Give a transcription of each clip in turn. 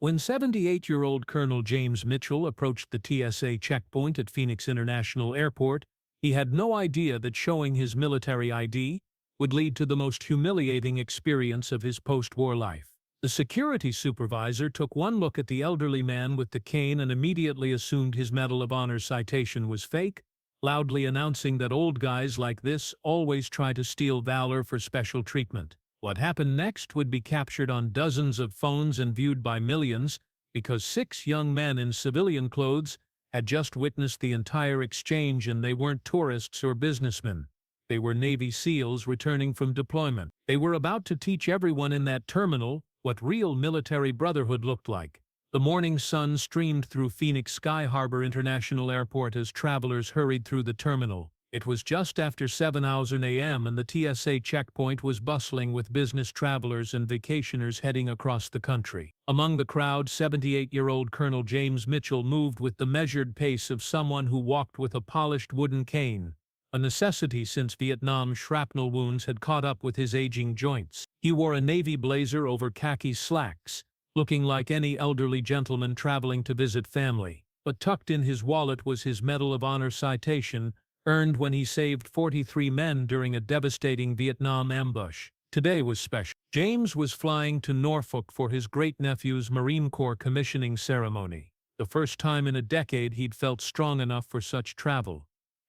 When 78-year-old Colonel James Mitchell approached the TSA checkpoint at Phoenix International Airport, he had no idea that showing his military ID would lead to the most humiliating experience of his post-war life. The security supervisor took one look at the elderly man with the cane and immediately assumed his Medal of Honor citation was fake, loudly announcing that old guys like this always try to steal valor for special treatment. What happened next would be captured on dozens of phones and viewed by millions, because 6 young men in civilian clothes had just witnessed the entire exchange, and they weren't tourists or businessmen. They were Navy SEALs returning from deployment. They were about to teach everyone in that terminal what real military brotherhood looked like. The morning sun streamed through Phoenix Sky Harbor International Airport as travelers hurried through the terminal. It was just after 7:00 a.m. and the TSA checkpoint was bustling with business travelers and vacationers heading across the country. Among the crowd, 78-year-old Colonel James Mitchell moved with the measured pace of someone who walked with a polished wooden cane, a necessity since Vietnam's shrapnel wounds had caught up with his aging joints. He wore a navy blazer over khaki slacks, looking like any elderly gentleman traveling to visit family. But tucked in his wallet was his Medal of Honor citation, earned when he saved 43 men during a devastating Vietnam ambush. Today was special. James was flying to Norfolk for his great-nephew's Marine Corps commissioning ceremony. The first time in a decade he'd felt strong enough for such travel.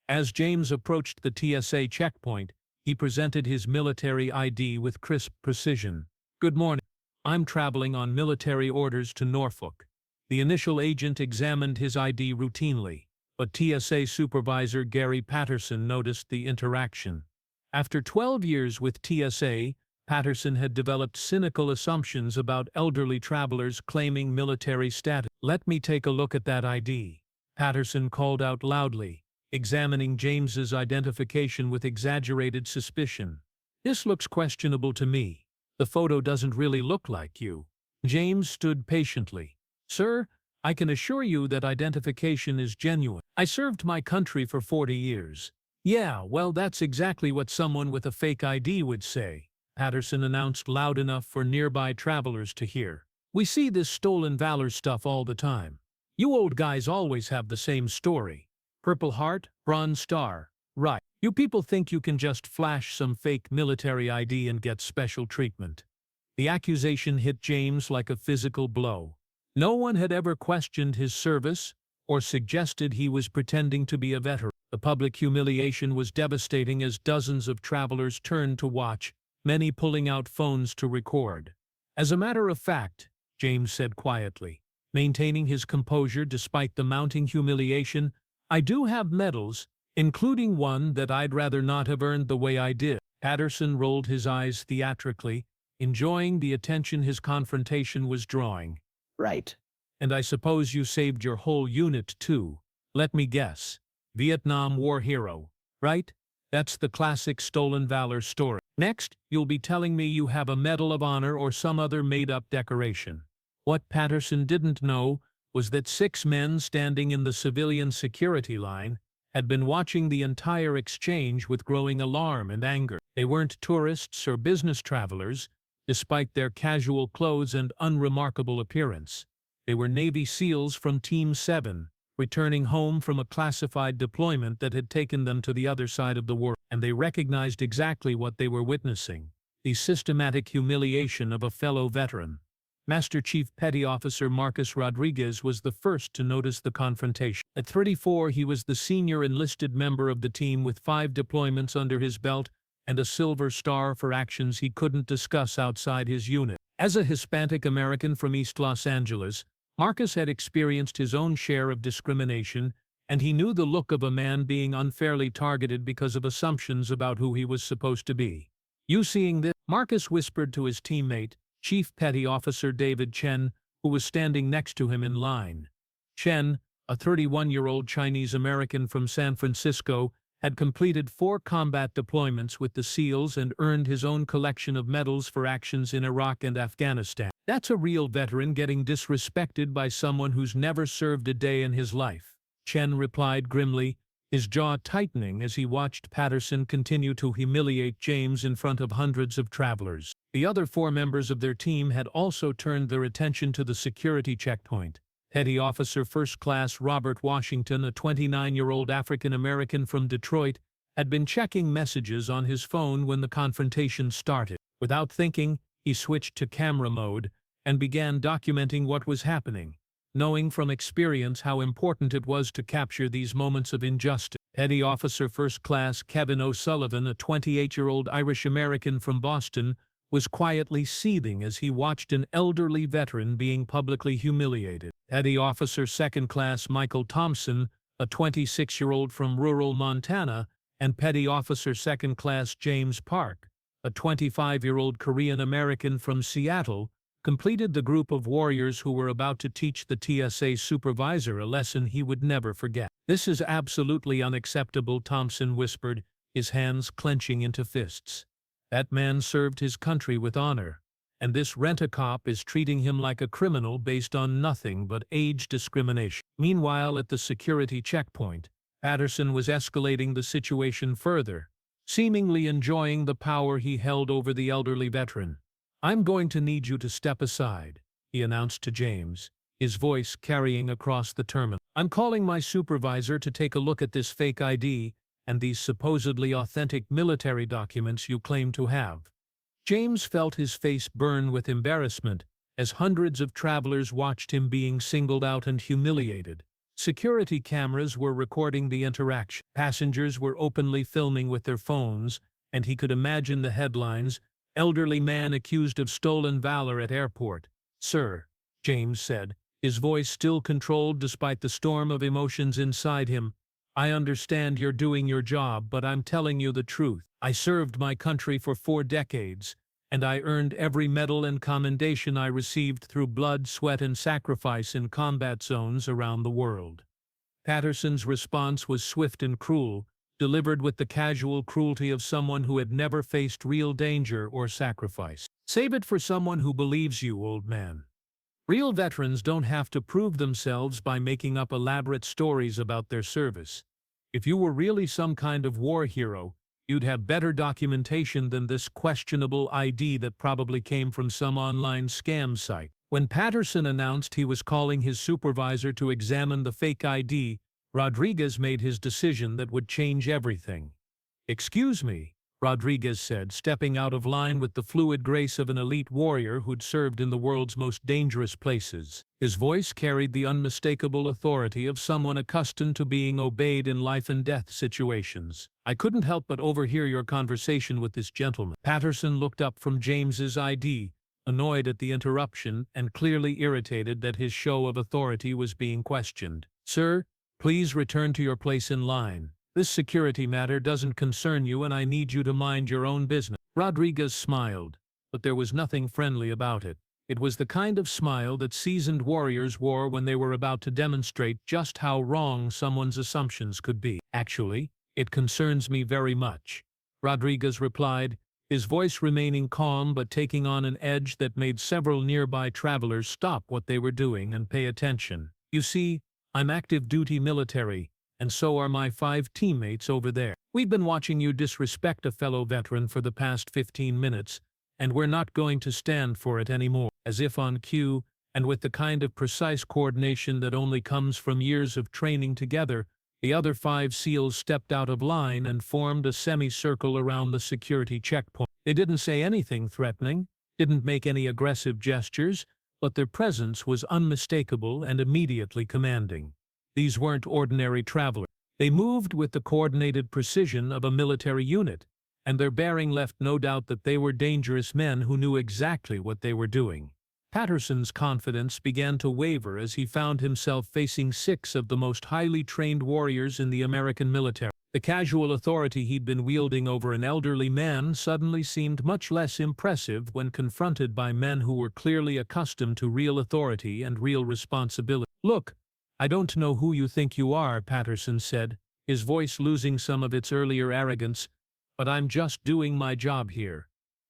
As James approached the TSA checkpoint, he presented his military ID with crisp precision. "Good morning. I'm traveling on military orders to Norfolk." The initial agent examined his ID routinely, but TSA supervisor Gary Patterson noticed the interaction. After 12 years with TSA, Patterson had developed cynical assumptions about elderly travelers claiming military status. "Let me take a look at that ID," Patterson called out loudly, examining James's identification with exaggerated suspicion. "This looks questionable to me. The photo doesn't really look like you." James stood patiently. "Sir, I can assure you that identification is genuine. I served my country for 40 years. "Yeah, well, that's exactly what someone with a fake ID would say," Patterson announced loud enough for nearby travelers to hear. "We see this stolen valor stuff all the time. You old guys always have the same story. Purple Heart, Bronze Star. Right. You people think you can just flash some fake military ID and get special treatment." The accusation hit James like a physical blow. No one had ever questioned his service or suggested he was pretending to be a veteran. The public humiliation was devastating as dozens of travelers turned to watch, many pulling out phones to record. "As a matter of fact," James said quietly, maintaining his composure despite the mounting humiliation, "I do have medals, including one that I'd rather not have earned the way I did." Patterson rolled his eyes theatrically, enjoying the attention his confrontation was drawing. "Right. "And I suppose you saved your whole unit too. Let me guess. Vietnam War hero, right? That's the classic stolen valor story. Next, you'll be telling me you have a Medal of Honor or some other made-up decoration." What Patterson didn't know was that 6 men standing in the civilian security line had been watching the entire exchange with growing alarm and anger. They weren't tourists or business travelers, despite their casual clothes and unremarkable appearance. They were Navy SEALs from Team 7, returning home from a classified deployment that had taken them to the other side of the world, and they recognized exactly what they were witnessing: the systematic humiliation of a fellow veteran. Master Chief Petty Officer Marcus Rodriguez was the first to notice the confrontation. At 34, he was the senior enlisted member of the team with 5 deployments under his belt and a Silver Star for actions he couldn't discuss outside his unit. As a Hispanic American from East Los Angeles, Marcus had experienced his own share of discrimination, and he knew the look of a man being unfairly targeted because of assumptions about who he was supposed to be. "You seeing this?" Marcus whispered to his teammate, Chief Petty Officer David Chen, who was standing next to him in line. Chen, a 31-year-old Chinese American from San Francisco, had completed 4 combat deployments with the SEALs and earned his own collection of medals for actions in Iraq and Afghanistan. "That's a real veteran getting disrespected by someone who's never served a day in his life," Chen replied grimly, his jaw tightening as he watched Patterson continue to humiliate James in front of hundreds of travelers. The other 4 members of their team had also turned their attention to the security checkpoint. Petty Officer First Class Robert Washington, a 29-year-old African-American from Detroit, had been checking messages on his phone when the confrontation started. Without thinking, he switched to camera mode and began documenting what was happening, knowing from experience how important it was to capture these moments of injustice. Petty Officer First Class Kevin O'Sullivan, a 28-year-old Irish-American from Boston, was quietly seething as he watched an elderly veteran being publicly humiliated. Petty Officer Second Class Michael Thompson, a 26-year-old from rural Montana, and Petty Officer Second Class James Park, a 25-year-old Korean-American from Seattle, completed the group of warriors who were about to teach the TSA supervisor a lesson he would never forget. "This is absolutely unacceptable," Thompson whispered, his hands clenching into fists. "That man served his country with honor, and this rent-a-cop is treating him like a criminal based on nothing but age discrimination." Meanwhile, at the security checkpoint, Patterson was escalating the situation further, seemingly enjoying the power he held over the elderly veteran. "I'm going to need you to step aside," he announced to James, his voice carrying across the terminal. "I'm calling my supervisor to take a look at this fake ID and these supposedly authentic military documents you claim to have." James felt his face burn with embarrassment as hundreds of travelers watched him being singled out and humiliated. Security cameras were recording the interaction. Passengers were openly filming with their phones, and he could imagine the headlines: "Elderly man accused of stolen valor at airport." "Sir," James said, his voice still controlled despite the storm of emotions inside him, "I understand you're doing your job, but I'm telling you the truth. I served my country for 4 decades, and I earned every medal and commendation I received through blood, sweat, and sacrifice in combat zones around the world." Patterson's response was swift and cruel, delivered with the casual cruelty of someone who had never faced real danger or sacrifice. "Save it for someone who believes you, old man. Real veterans don't have to prove themselves by making up elaborate stories about their service. If you were really some kind of war hero, you'd have better documentation than this questionable ID that probably came from some online scam site." When Patterson announced he was calling his supervisor to examine the fake ID, Rodriguez made his decision that would change everything. "Excuse me," Rodriguez said, stepping out of line with the fluid grace of an elite warrior who'd served in the world's most dangerous places. His voice carried the unmistakable authority of someone accustomed to being obeyed in life-and-death situations. "I couldn't help but overhear your conversation with this gentleman." Patterson looked up from James's ID, annoyed at the interruption and clearly irritated that his show of authority was being questioned. "Sir, please return to your place in line. This security matter doesn't concern you, and I need you to mind your own business." Rodriguez smiled, but there was nothing friendly about it. It was the kind of smile that seasoned warriors wore when they were about to demonstrate just how wrong someone's assumptions could be. "Actually, it concerns me very much," Rodriguez replied, his voice remaining calm but taking on an edge that made several nearby travelers stop what they were doing and pay attention. "You see, I'm active duty military, and so are my 5 teammates over there. We've been watching you disrespect a fellow veteran for the past 15 minutes, and we're not going to stand for it anymore." As if on cue, and with the kind of precise coordination that only comes from years of training together, the other 5 SEALs stepped out of line and formed a semicircle around the security checkpoint. They didn't say anything threatening, didn't make any aggressive gestures, but their presence was unmistakable and immediately commanding. These weren't ordinary travelers. They moved with the coordinated precision of a military unit, and their bearing left no doubt that they were dangerous men who knew exactly what they were doing. Patterson's confidence began to waver as he found himself facing 6 of the most highly trained warriors in the American military. The casual authority he'd been wielding over an elderly man suddenly seemed much less impressive when confronted by men who were clearly accustomed to real authority and real responsibility. "Look, I don't know who you think you are," Patterson said, his voice losing some of its earlier arrogance, "but I'm just doing my job here.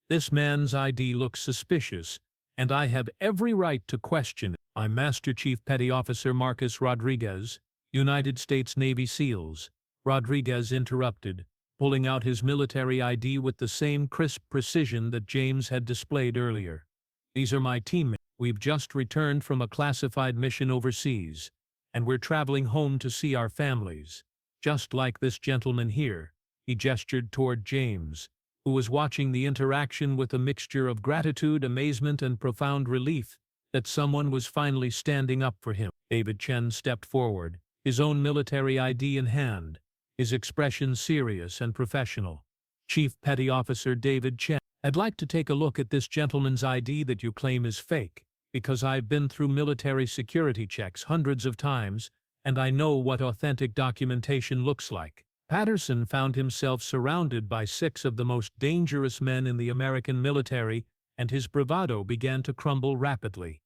This man's ID looks suspicious, and I have every right to question it. I'm Master Chief Petty Officer Marcus Rodriguez, United States Navy SEALs." Rodriguez interrupted, pulling out his military ID with the same crisp precision that James had displayed earlier. "These are my teammates. We've just returned from a classified mission overseas, and we're traveling home to see our families. Just like this gentleman here." He gestured toward James, who was watching the interaction with a mixture of gratitude, amazement, and profound relief that someone was finally standing up for him. David Chen stepped forward, his own military ID in hand, his expression serious and professional. "Chief Petty Officer David Chen, I'd like to take a look at this gentleman's ID that you claim is fake, because I've been through military security checks hundreds of times, and I know what authentic documentation looks like." Patterson found himself surrounded by 6 of the most dangerous men in the American military, and his bravado began to crumble rapidly.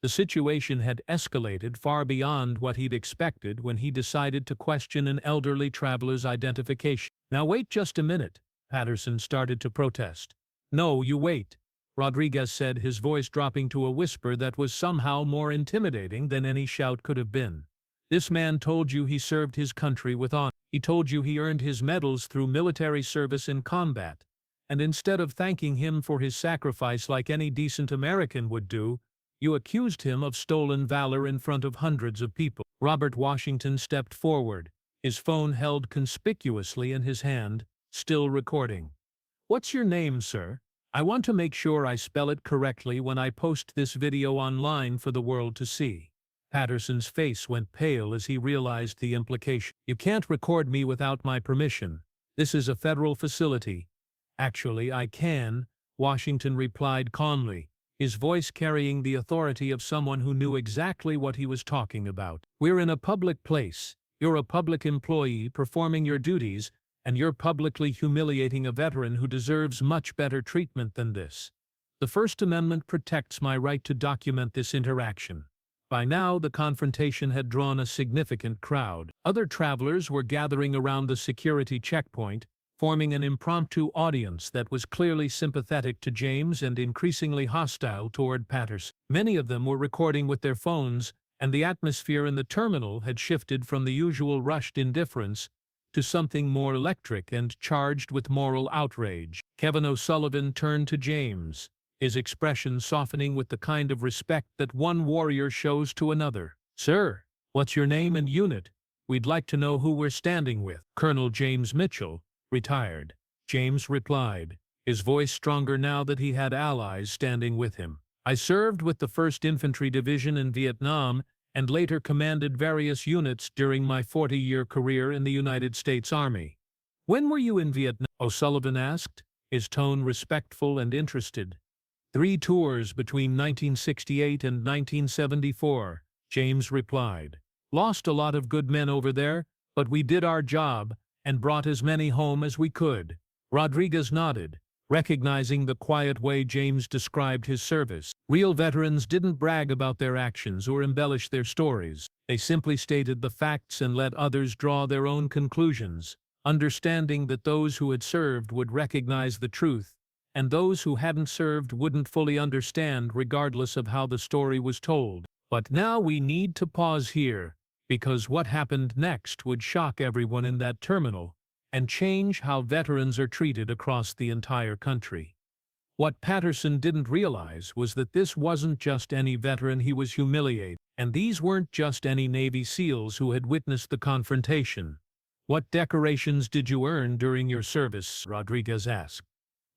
The situation had escalated far beyond what he'd expected when he decided to question an elderly traveler's identification. "Now wait just a minute," Patterson started to protest. "No, you wait," Rodriguez said, his voice dropping to a whisper that was somehow more intimidating than any shout could have been. "This man told you he served his country with honor. He told you he earned his medals through military service in combat. And instead of thanking him for his sacrifice like any decent American would do, you accused him of stolen valor in front of hundreds of people." Robert Washington stepped forward, his phone held conspicuously in his hand, still recording. "What's your name, sir? I want to make sure I spell it correctly when I post this video online for the world to see." Patterson's face went pale as he realized the implication. "You can't record me without my permission. This is a federal facility." "Actually, I can," Washington replied calmly, his voice carrying the authority of someone who knew exactly what he was talking about. "We're in a public place. You're a public employee performing your duties, and you're publicly humiliating a veteran who deserves much better treatment than this. The First Amendment protects my right to document this interaction." By now, the confrontation had drawn a significant crowd. Other travelers were gathering around the security checkpoint, forming an impromptu audience that was clearly sympathetic to James and increasingly hostile toward Patterson. Many of them were recording with their phones, and the atmosphere in the terminal had shifted from the usual rushed indifference to something more electric and charged with moral outrage. Kevin O'Sullivan turned to James, his expression softening with the kind of respect that one warrior shows to another. "Sir, what's your name and unit? We'd like to know who we're standing with." "Colonel James Mitchell, retired," James replied, his voice stronger now that he had allies standing with him. "I served with the 1st Infantry Division in Vietnam and later commanded various units during my 40-year career in the United States Army." "When were you in Vietnam?" O'Sullivan asked, his tone respectful and interested. "3 tours between 1968 and 1974, James replied. "Lost a lot of good men over there, but we did our job and brought as many home as we could." Rodriguez nodded, recognizing the quiet way James described his service. Real veterans didn't brag about their actions or embellish their stories. They simply stated the facts and let others draw their own conclusions, understanding that those who had served would recognize the truth, and those who hadn't served wouldn't fully understand regardless of how the story was told. But now we need to pause here, because what happened next would shock everyone in that terminal and change how veterans are treated across the entire country. What Patterson didn't realize was that this wasn't just any veteran he was humiliating, and these weren't just any Navy SEALs who had witnessed the confrontation. "What decorations did you earn during your service?" Rodriguez asked.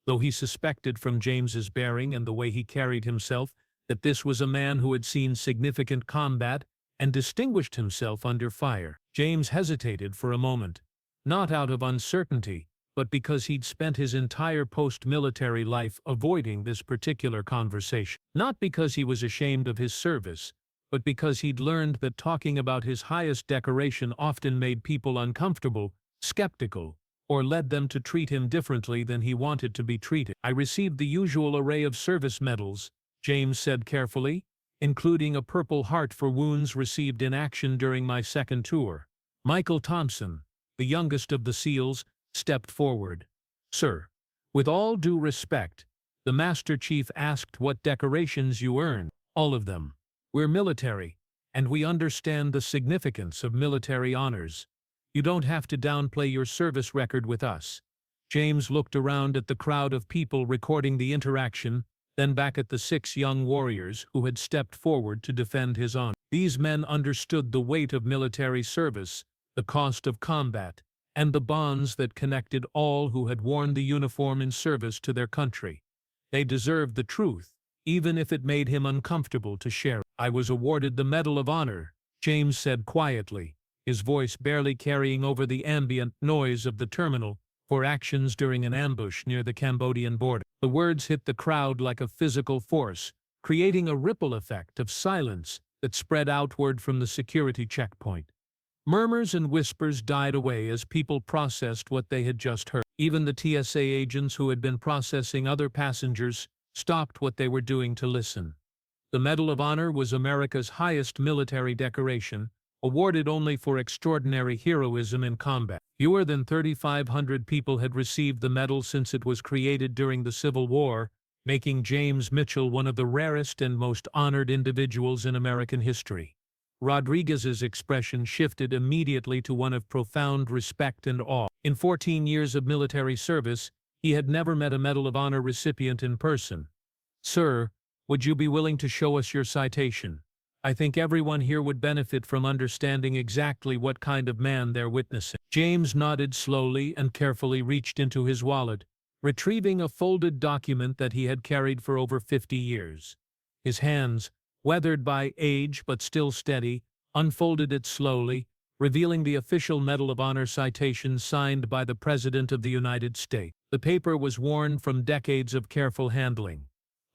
Though he suspected from James's bearing and the way he carried himself that this was a man who had seen significant combat and distinguished himself under fire, James hesitated for a moment, not out of uncertainty, but because he'd spent his entire post-military life avoiding this particular conversation. Not because he was ashamed of his service, but because he'd learned that talking about his highest decoration often made people uncomfortable, skeptical, or led them to treat him differently than he wanted to be treated. "I received the usual array of service medals," James said carefully, "including a Purple Heart for wounds received in action during my 2nd tour." Michael Thompson, the youngest of the SEALs, stepped forward. "Sir, with all due respect," the Master Chief asked, "what decorations you earned." "All of them. We're military, and we understand the significance of military honors. You don't have to downplay your service record with us." James looked around at the crowd of people recording the interaction, then back at the 6 young warriors who had stepped forward to defend his honor. These men understood the weight of military service, the cost of combat, and the bonds that connected all who had worn the uniform in service to their country. They deserved the truth, even if it made him uncomfortable to share it. "I was awarded the Medal of Honor," James said quietly, his voice barely carrying over the ambient noise of the terminal, "for actions during an ambush near the Cambodian border." The words hit the crowd like a physical force, creating a ripple effect of silence that spread outward from the security checkpoint. Murmurs and whispers died away as people processed what they had just heard. Even the TSA agents who had been processing other passengers stopped what they were doing to listen. The Medal of Honor was America's highest military decoration, awarded only for extraordinary heroism in combat. Fewer than 3,500 people had received the medal since it was created during the Civil War, making James Mitchell one of the rarest and most honored individuals in American history. Rodriguez's expression shifted immediately to one of profound respect and awe. In 14 years of military service, he had never met a Medal of Honor recipient in person. "Sir, would you be willing to show us your citation? I think everyone here would benefit from understanding exactly what kind of man they're witnessing." James nodded slowly and carefully reached into his wallet, retrieving a folded document that he had carried for over 50 years. His hands, weathered by age but still steady, unfolded it slowly, revealing the official Medal of Honor citation signed by the President of the United States. The paper was worn from decades of careful handling,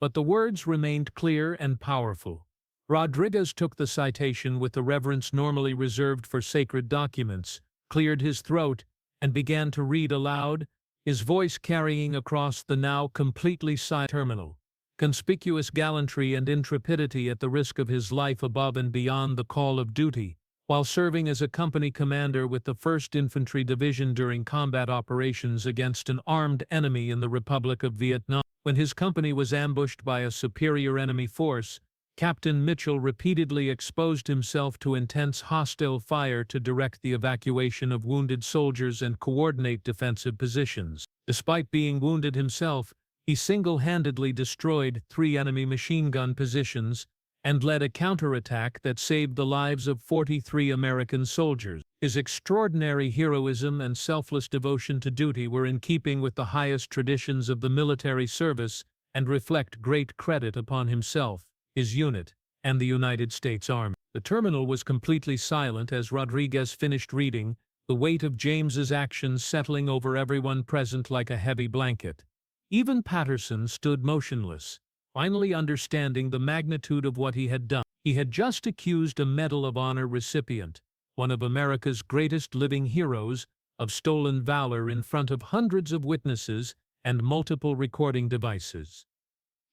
but the words remained clear and powerful. Rodriguez took the citation with the reverence normally reserved for sacred documents, cleared his throat, and began to read aloud, his voice carrying across the now completely silent terminal. Conspicuous gallantry and intrepidity at the risk of his life above and beyond the call of duty, while serving as a company commander with the 1st Infantry Division during combat operations against an armed enemy in the Republic of Vietnam. When his company was ambushed by a superior enemy force, Captain Mitchell repeatedly exposed himself to intense hostile fire to direct the evacuation of wounded soldiers and coordinate defensive positions. Despite being wounded himself, he single-handedly destroyed 3 enemy machine gun positions and led a counterattack that saved the lives of 43 American soldiers. His extraordinary heroism and selfless devotion to duty were in keeping with the highest traditions of the military service and reflect great credit upon himself, his unit, and the United States Army. The terminal was completely silent as Rodriguez finished reading, the weight of James's actions settling over everyone present like a heavy blanket. Even Patterson stood motionless, finally understanding the magnitude of what he had done. He had just accused a Medal of Honor recipient, one of America's greatest living heroes, of stolen valor in front of hundreds of witnesses and multiple recording devices.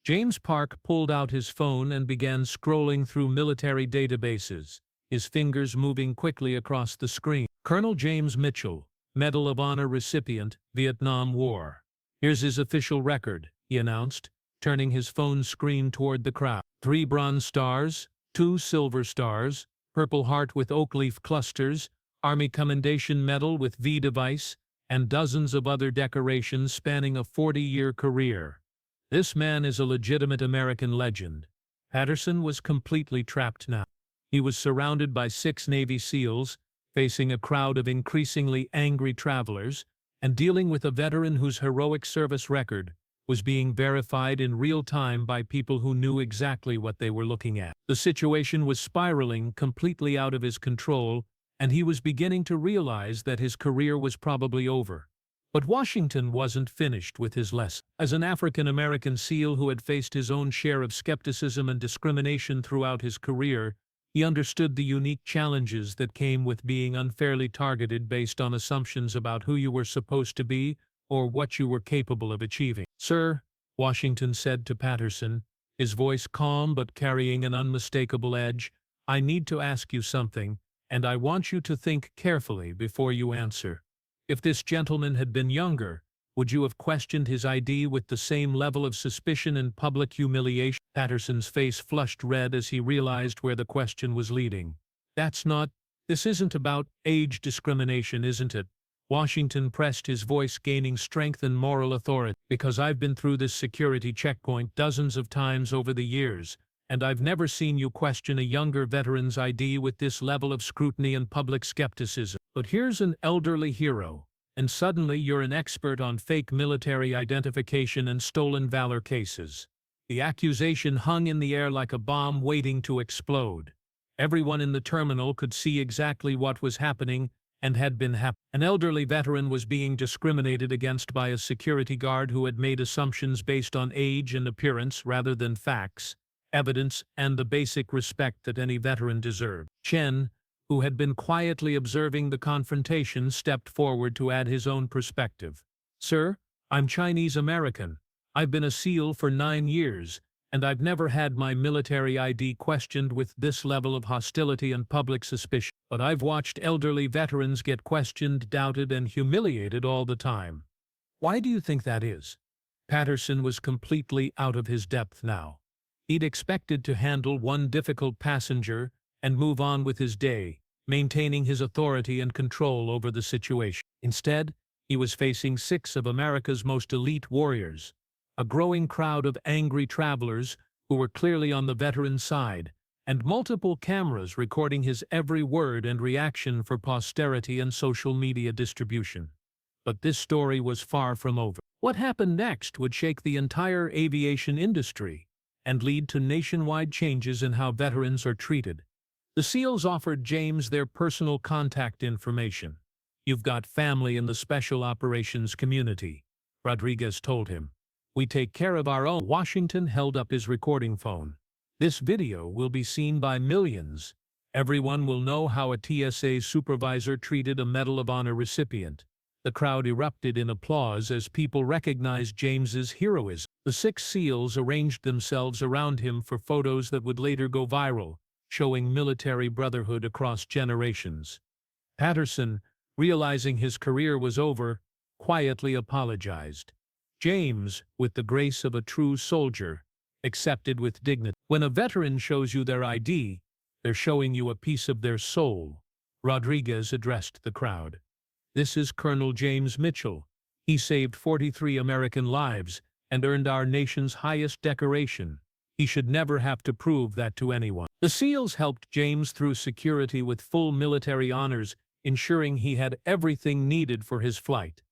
James Park pulled out his phone and began scrolling through military databases, his fingers moving quickly across the screen. "Colonel James Mitchell, Medal of Honor recipient, Vietnam War. Here's his official record," he announced, turning his phone screen toward the crowd. 3 bronze stars, 2 silver stars, Purple Heart with oak leaf clusters, Army Commendation Medal with V device, and dozens of other decorations spanning a 40-year career. This man is a legitimate American legend. Patterson was completely trapped now. He was surrounded by 6 Navy SEALs, facing a crowd of increasingly angry travelers, and dealing with a veteran whose heroic service record was being verified in real time by people who knew exactly what they were looking at. The situation was spiraling completely out of his control, and he was beginning to realize that his career was probably over. But Washington wasn't finished with his lesson. As an African-American SEAL who had faced his own share of skepticism and discrimination throughout his career, he understood the unique challenges that came with being unfairly targeted based on assumptions about who you were supposed to be or what you were capable of achieving. "Sir," Washington said to Patterson, his voice calm but carrying an unmistakable edge, "I need to ask you something, and I want you to think carefully before you answer. If this gentleman had been younger, would you have questioned his ID with the same level of suspicion and public humiliation?" Patterson's face flushed red as he realized where the question was leading. "That's not," This isn't about age discrimination, isn't it? Washington pressed his voice, gaining strength and moral authority. Because I've been through this security checkpoint dozens of times over the years, and I've never seen you question a younger veteran's ID with this level of scrutiny and public skepticism. But here's an elderly hero, and suddenly you're an expert on fake military identification and stolen valor cases. The accusation hung in the air like a bomb waiting to explode. Everyone in the terminal could see exactly what was happening and had been happening. An elderly veteran was being discriminated against by a security guard who had made assumptions based on age and appearance rather than facts, evidence, and the basic respect that any veteran deserved. Chen, who had been quietly observing the confrontation, stepped forward to add his own perspective. "Sir, I'm Chinese American. I've been a SEAL for 9 years, and I've never had my military ID questioned with this level of hostility and public suspicion. But I've watched elderly veterans get questioned, doubted, and humiliated all the time. Why do you think that is?" Patterson was completely out of his depth now. He'd expected to handle one difficult passenger and move on with his day, maintaining his authority and control over the situation. Instead, he was facing 6 of America's most elite warriors, a growing crowd of angry travelers who were clearly on the veteran's side, and multiple cameras recording his every word and reaction for posterity and social media distribution. But this story was far from over. What happened next would shake the entire aviation industry and lead to nationwide changes in how veterans are treated. The SEALs offered James their personal contact information. "You've got family in the special operations community," Rodriguez told him. "We take care of our own." Washington held up his recording phone. "This video will be seen by millions. Everyone will know how a TSA supervisor treated a Medal of Honor recipient." The crowd erupted in applause as people recognized James's heroism. The 6 SEALs arranged themselves around him for photos that would later go viral, showing military brotherhood across generations. Patterson, realizing his career was over, quietly apologized. James, with the grace of a true soldier, accepted with dignity. "When a veteran shows you their ID, they're showing you a piece of their soul," Rodriguez addressed the crowd. "This is Colonel James Mitchell. He saved 43 American lives and earned our nation's highest decoration. He should never have to prove that to anyone." The SEALs helped James through security with full military honors, ensuring he had everything needed for his flight.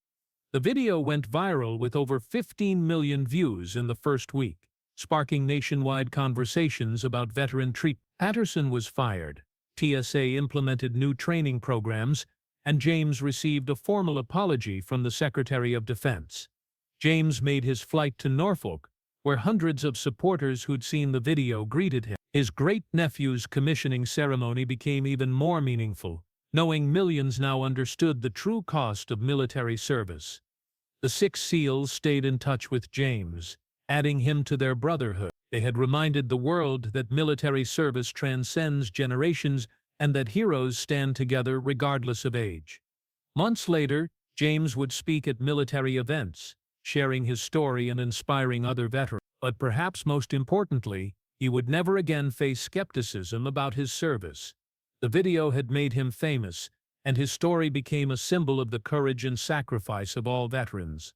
The video went viral with over 15 million views in the first week, sparking nationwide conversations about veteran treatment. Patterson was fired, TSA implemented new training programs, and James received a formal apology from the Secretary of Defense. James made his flight to Norfolk, where hundreds of supporters who'd seen the video greeted him. His great-nephew's commissioning ceremony became even more meaningful, knowing millions now understood the true cost of military service. The 6 SEALs stayed in touch with James, adding him to their brotherhood. They had reminded the world that military service transcends generations and that heroes stand together regardless of age. Months later, James would speak at military events, sharing his story and inspiring other veterans. But perhaps most importantly, he would never again face skepticism about his service. The video had made him famous, and his story became a symbol of the courage and sacrifice of all veterans.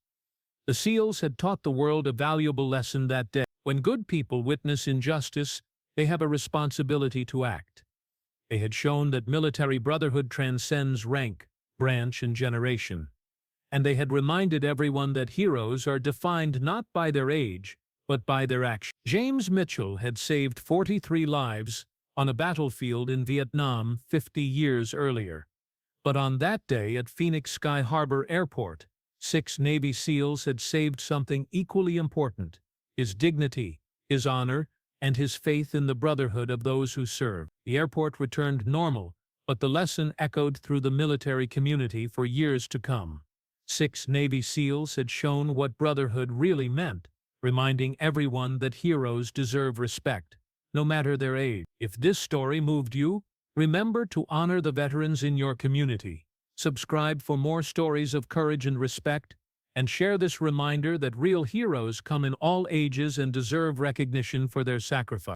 The SEALs had taught the world a valuable lesson that day. When good people witness injustice, they have a responsibility to act. They had shown that military brotherhood transcends rank, branch, and generation. And they had reminded everyone that heroes are defined not by their age, but by their action. James Mitchell had saved 43 lives on a battlefield in Vietnam 50 years earlier. But on that day at Phoenix Sky Harbor Airport, 6 Navy SEALs had saved something equally important: his dignity, his honor, and his faith in the brotherhood of those who serve. The airport returned normal, but the lesson echoed through the military community for years to come. 6 Navy SEALs had shown what brotherhood really meant, reminding everyone that heroes deserve respect, no matter their age. If this story moved you, remember to honor the veterans in your community. Subscribe for more stories of courage and respect, and share this reminder that real heroes come in all ages and deserve recognition for their sacrifice.